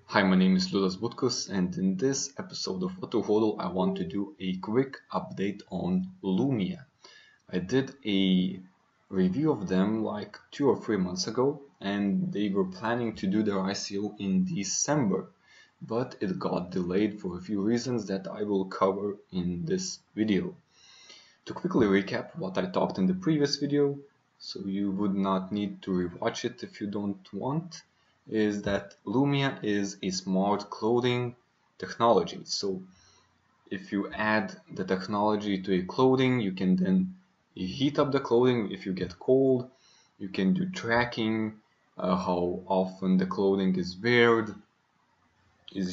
Hi, my name is Ludas Butkus, and in this episode of AutoHodl, I want to do a quick update on Loomia. I did a review of them like 2 or 3 months ago, and they were planning to do their ICO in December, but it got delayed for a few reasons that I will cover in this video. To quickly recap what I talked in the previous video, so you would not need to rewatch it if you don't want, is that Loomia is a smart clothing technology. So if you add the technology to a clothing, you can then heat up the clothing if you get cold. You can do tracking, how often the clothing is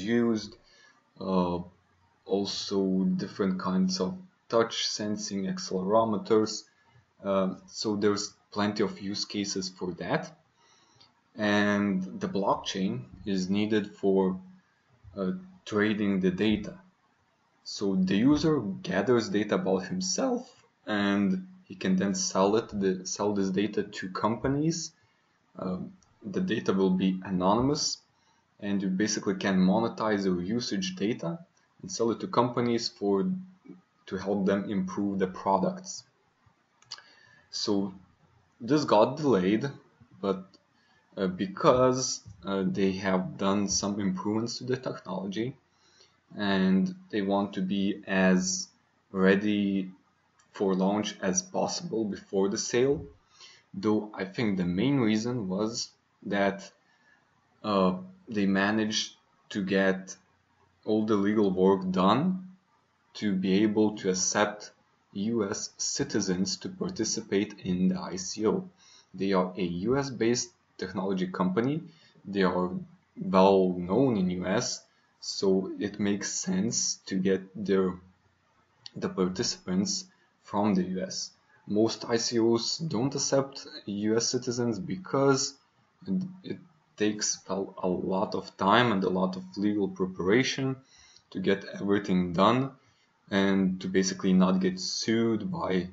used, uh, also different kinds of touch sensing accelerometers. So there's plenty of use cases for that. And the blockchain is needed for trading the data. So the user gathers data about himself and he can then sell this data to companies. The data will be anonymous and you basically can monetize your usage data and sell it to companies to help them improve the products. So this got delayed, but because they have done some improvements to the technology and they want to be as ready for launch as possible before the sale. Though I think the main reason was that they managed to get all the legal work done to be able to accept US citizens to participate in the ICO. They are a US based technology company. They are well known in US, so it makes sense to get the participants from the US. Most ICOs don't accept US citizens because it takes a lot of time and a lot of legal preparation to get everything done and to basically not get sued by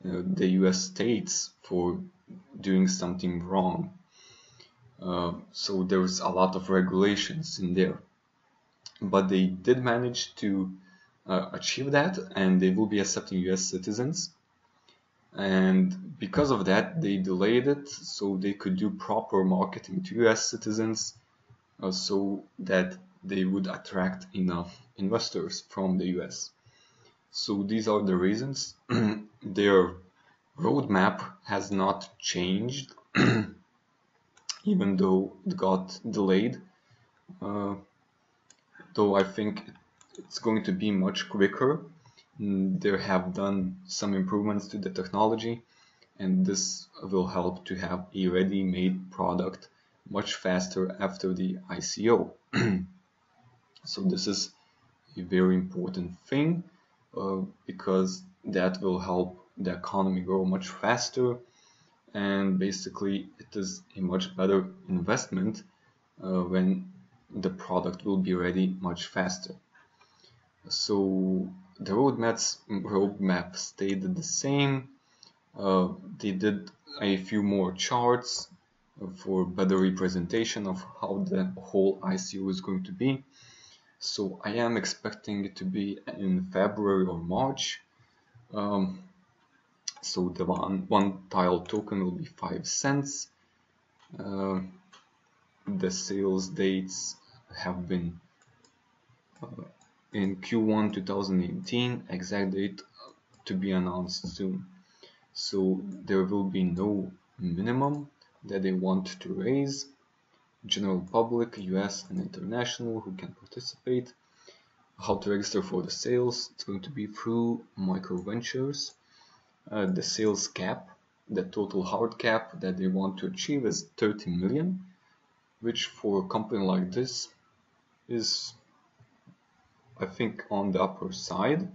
the US states for doing something wrong. So there's a lot of regulations in there. But they did manage to achieve that, and they will be accepting US citizens. And because of that, they delayed it so they could do proper marketing to US citizens so that they would attract enough investors from the US. So these are the reasons. Their roadmap has not changed, even though it got delayed. Though I think it's going to be much quicker. They have done some improvements to the technology, and this will help to have a ready-made product much faster after the ICO. So this is a very important thing because that will help the economy grow much faster, and basically it is a much better investment when the product will be ready much faster. So the roadmap stayed the same. They did a few more charts for better representation of how the whole ICO is going to be. So I am expecting it to be in February or March. So the one tile token will be 5 cents. The sales dates have been in Q1 2018, exact date to be announced soon. So there will be no minimum that they want to raise. General public, US and international who can participate. How to register for the sales, it's going to be through microventures. The sales cap, the total hard cap that they want to achieve is 30 million, which for a company like this is, I think, on the upper side.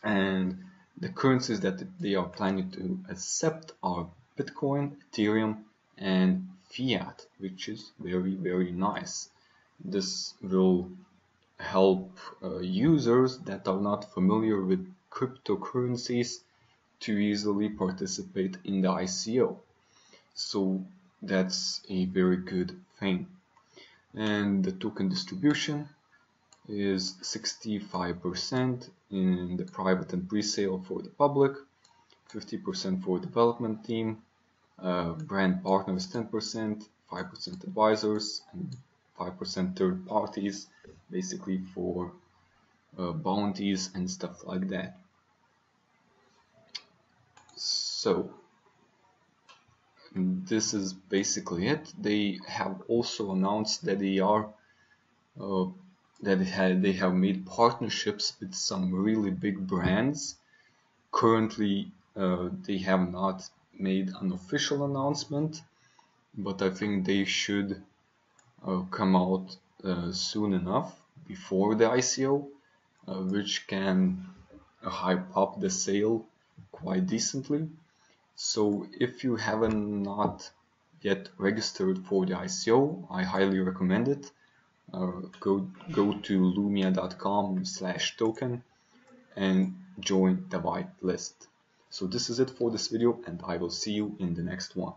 And the currencies that they are planning to accept are Bitcoin, Ethereum, and Fiat, which is very, very nice. This will help users that are not familiar with cryptocurrencies to easily participate in the ICO. So that's a very good thing. And the token distribution is 65% in the private and pre-sale for the public, 50% for development team, brand partners 10%, 5% advisors, and 5% third parties, basically for bounties and stuff like that. So this is basically it. They have also announced that they are they have made partnerships with some really big brands. Currently, they have not made an official announcement, but I think they should come out soon enough before the ICO, which can hype up the sale quite decently. So if you haven't not yet registered for the ICO, I highly recommend it. Go to lumia.com/token and join the whitelist. So this is it for this video, and I will see you in the next one.